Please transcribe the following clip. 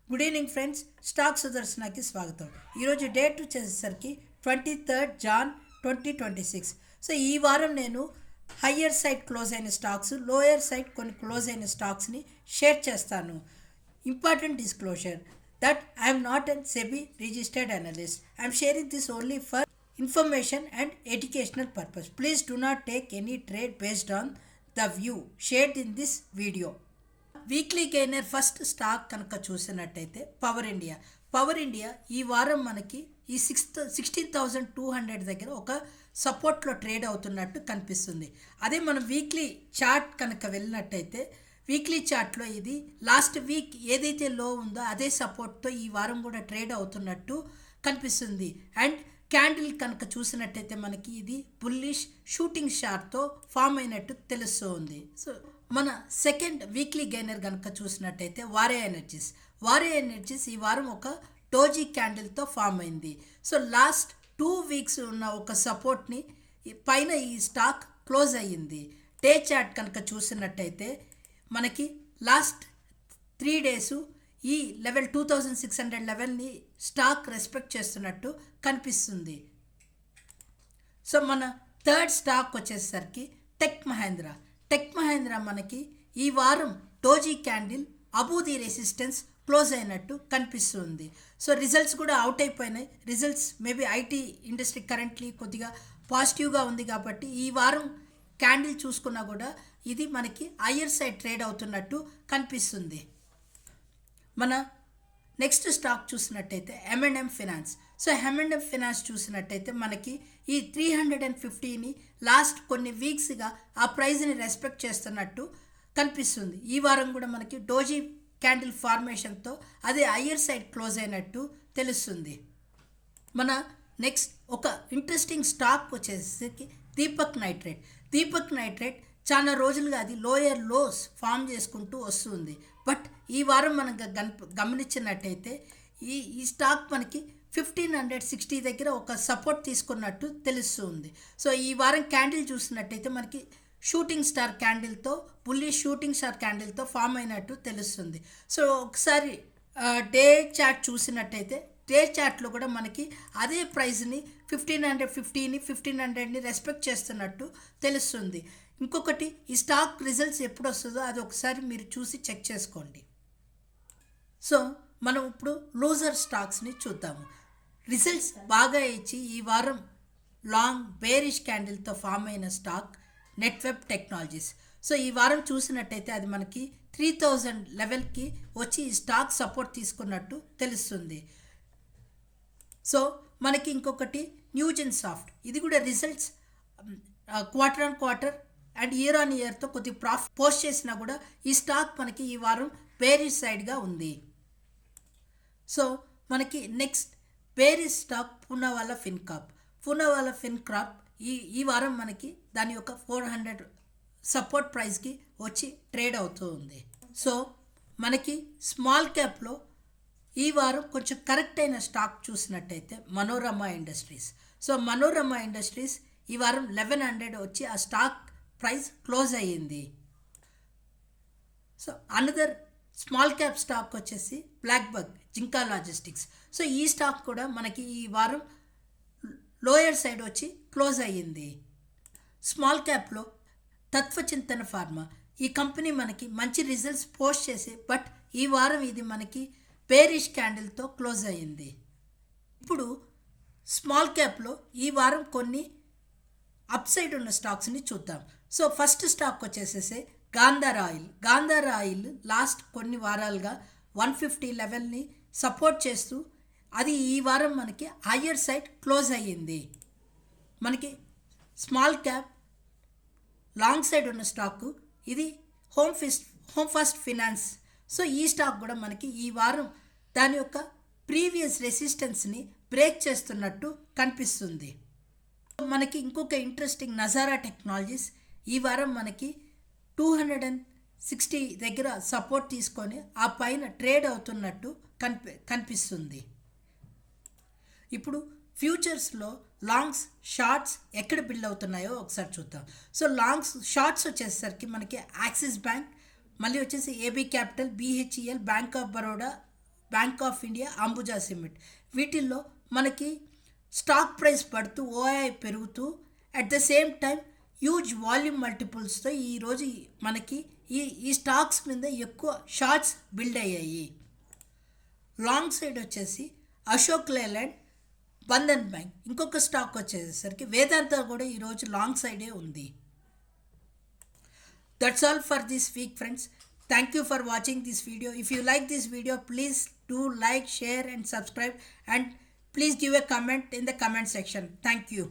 Good evening friends, stock సుదర్శనకి స్వాగతం. ఈరోజు date వచ్చేసరికి 23 జాన్ 2026. సో ఈ వారం నేను హయ్యర్ సైడ్ క్లోజ్ అయిన స్టాక్స్, లోయర్ సైడ్ కొన్ని క్లోజ్ అయిన స్టాక్స్ని షేర్ చేస్తాను. Important disclosure that I am not a SEBI registered analyst. I am sharing this only for information and educational purpose. Please do not take any trade based on the view shared in this video. Weekly gainer first stock కనుక చూసినట్టయితే power India ఈ వారం మనకి ఈ 16,200 దగ్గర ఒక సపోర్ట్లో trade అవుతున్నట్టు కనిపిస్తుంది. అదే మనం వీక్లీ చార్ట్ కనుక వెళ్ళినట్టయితే వీక్లీ చార్ట్లో ఇది లాస్ట్ వీక్ ఏదైతే లో ఉందో అదే సపోర్ట్తో ఈ వారం కూడా ట్రేడ్ అవుతున్నట్టు కనిపిస్తుంది. అండ్ క్యాండిల్ కనుక చూసినట్టయితే మనకి ఇది బుల్లిష్ షూటింగ్ స్టార్తో ఫామ్ అయినట్టు తెలుస్తుంది. సో మన సెకండ్ వీక్లీ గెయినర్ కనుక చూసినట్టయితే వారే ఎనర్జీస్ ఈ వారం ఒక డోజీ క్యాండిల్తో ఫామ్ అయింది. సో లాస్ట్ 2 వీక్స్ ఉన్న ఒక సపోర్ట్ని పైన ఈ స్టాక్ క్లోజ్ అయ్యింది. డే చార్ట్ కనుక చూసినట్టయితే మనకి లాస్ట్ 3 డేస్ ఈ లెవెల్ 2600 లెవెల్ని స్టాక్ రెస్పెక్ట్ చేస్తున్నట్టు కనిపిస్తుంది. సో మన థర్డ్ స్టాక్ వచ్చేసరికి టెక్ మహేంద్ర మనకి ఈ వారం డోజీ క్యాండిల్ అబూది రెసిస్టెన్స్ క్లోజ్ అయినట్టు కనిపిస్తుంది. సో రిజల్ట్స్ కూడా అవుట్ అయిపోయినాయి. Results maybe IT industry currently కొద్దిగా పాజిటివ్గా ఉంది కాబట్టి ఈ వారం క్యాండిల్ చూసుకున్నా కూడా ఇది మనకి హయ్యర్ సైడ్ ట్రేడ్ అవుతున్నట్టు కనిపిస్తుంది. మన నెక్స్ట్ స్టాక్ చూసినట్టయితే M&M finance. So M&M finance చూసినట్టయితే మనకి ఈ 350ని లాస్ట్ కొన్ని వీక్స్గా ఆ ప్రైజ్ని రెస్పెక్ట్ చేస్తున్నట్టు కనిపిస్తుంది. ఈ వారం కూడా మనకి డోజీ క్యాండిల్ ఫార్మేషన్తో అది హయ్యర్ సైడ్ క్లోజ్ అయినట్టు తెలుస్తుంది. మన నెక్స్ట్ ఒక ఇంట్రెస్టింగ్ స్టాక్ వచ్చేసరికి దీపక్ నైట్రేట్ చాలా రోజులుగా అది లోయర్ లోస్ ఫామ్ చేసుకుంటూ వస్తుంది. బట్ ఈ వారం మనం గమనించినట్టయితే ఈ స్టాక్ మనకి 1560 దగ్గర ఒక సపోర్ట్ తీసుకున్నట్టు తెలుస్తుంది. సో ఈ వారం క్యాండిల్ చూసినట్టయితే మనకి షూటింగ్ స్టార్ క్యాండిల్తో ఫామ్ అయినట్టు తెలుస్తుంది. సో ఒకసారి డే చార్ట్ చూసినట్టయితే డే చార్ట్లో కూడా మనకి అదే ప్రైస్ని 1550ని రెస్పెక్ట్ చేస్తున్నట్టు తెలుస్తుంది. ఇంకొకటి ఈ స్టాక్ రిజల్ట్స్ ఎప్పుడు వస్తుందో అది ఒకసారి మీరు చూసి చెక్ చేసుకోండి. సో మనం ఇప్పుడు లూజర్ స్టాక్స్ని చూద్దాము. రిజల్ట్స్ బాగా ఇచ్చి ఈ వారం లాంగ్ బేరిష్ క్యాండిల్తో ఫామ్ అయిన స్టాక్ నెట్వెబ్ టెక్నాలజీస్. సో ఈ వారం చూసినట్టయితే అది మనకి 3000 లెవెల్కి వచ్చి ఈ స్టాక్ సపోర్ట్ తీసుకున్నట్టు తెలుస్తుంది. సో మనకి ఇంకొకటి న్యూజెన్ సాఫ్ట్, ఇది కూడా results quarter on quarter and year on ఇయర్తో కొద్దిగా ప్రాఫిట్ పోస్ట్ చేసినా కూడా ఈ స్టాక్ మనకి ఈ వారం బేరిష్ సైడ్గా ఉంది. సో మనకి next bearish stock Poonawalla Fincorp ఈ వారం మనకి దాని యొక్క 400 సపోర్ట్ ప్రైస్కి వచ్చి ట్రేడ్ అవుతూ ఉంది. సో మనకి స్మాల్ క్యాప్లో ఈ వారం కొంచెం కరెక్ట్ అయిన స్టాక్ చూసినట్టయితే మనోరమ ఇండస్ట్రీస్ ఈ వారం 1100 వచ్చి ఆ స్టాక్ ప్రైస్ క్లోజ్ అయ్యింది. So another small cap stock వచ్చేసి బ్లాక్బక్ జింకా లాజిస్టిక్స్. సో ఈ స్టాక్ కూడా మనకి ఈ వారం లోయర్ సైడ్ వచ్చి క్లోజ్ అయ్యింది. స్మాల్ క్యాప్లో తత్వచింతన ఫార్మా, ఈ కంపెనీ మనకి మంచి రిజల్ట్స్ పోస్ట్ చేసి బట్ ఈ వారం ఇది మనకి బేరిష్ క్యాండిల్తో క్లోజ్ అయ్యింది. ఇప్పుడు స్మాల్ క్యాప్లో ఈ వారం కొన్ని అప్ సైడ్ ఉన్న స్టాక్స్ని చూద్దాం. సో ఫస్ట్ స్టాక్ వచ్చేసేసి గాంధార్ ఆయిల్ లాస్ట్ కొన్ని వారాలుగా 150 లెవెల్ని సపోర్ట్ చేస్తూ అది ఈ వారం మనకి హయ్యర్ సైడ్ క్లోజ్ అయ్యింది. మనకి స్మాల్ క్యాప్ లాంగ్ సైడ్ ఉన్న స్టాకు ఇది హోమ్ ఫస్ట్ ఫినాన్స్. సో ఈ స్టాక్ కూడా మనకి ఈ వారం దాని యొక్క ప్రీవియస్ రెసిస్టెన్స్ని బ్రేక్ చేస్తున్నట్టు కనిపిస్తుంది. మనకి ఇంకొక ఇంట్రెస్టింగ్ నజారా టెక్నాలజీస్ ఈ వారం మనకి 260 దగ్గర సపోర్ట్ తీసుకొని ఆ పైన ట్రేడ్ అవుతున్నట్టు కనిపిస్తుంది. ఇప్పుడు ఫ్యూచర్స్లో లాంగ్స్ షార్ట్స్ ఎక్కడ బిల్డ్ అవుతున్నాయో ఒకసారి చూద్దాం. సో షార్ట్స్ వచ్చేసరికి మనకి యాక్సిస్ బ్యాంక్, మళ్ళీ వచ్చేసి ఏబీ క్యాపిటల్, BHEL, బ్యాంక్ ఆఫ్ బరోడా, బ్యాంక్ ఆఫ్ ఇండియా, అంబుజా సిమెంట్. వీటిల్లో మనకి స్టాక్ ప్రైస్ పడుతూ ఓఐ పెరుగుతూ at the same time huge volume మల్టిపుల్స్తో ఈరోజు మనకి ఈ స్టాక్స్ మీద ఎక్కువ షార్ట్స్ బిల్డ్ అయ్యాయి. లాంగ్ సైడ్ వచ్చేసి అశోక్ లేలాండ్, బంధన్ బ్యాంక్. ఇంకొక స్టాక్ వచ్చేసరికి వేదాంత కూడా ఈరోజు లాంగ్ సైడే ఉంది. That's all for this week, friends. Thank you for watching this video. If you like this video, please do like, share and subscribe, and please give a comment in the comment section. Thank you.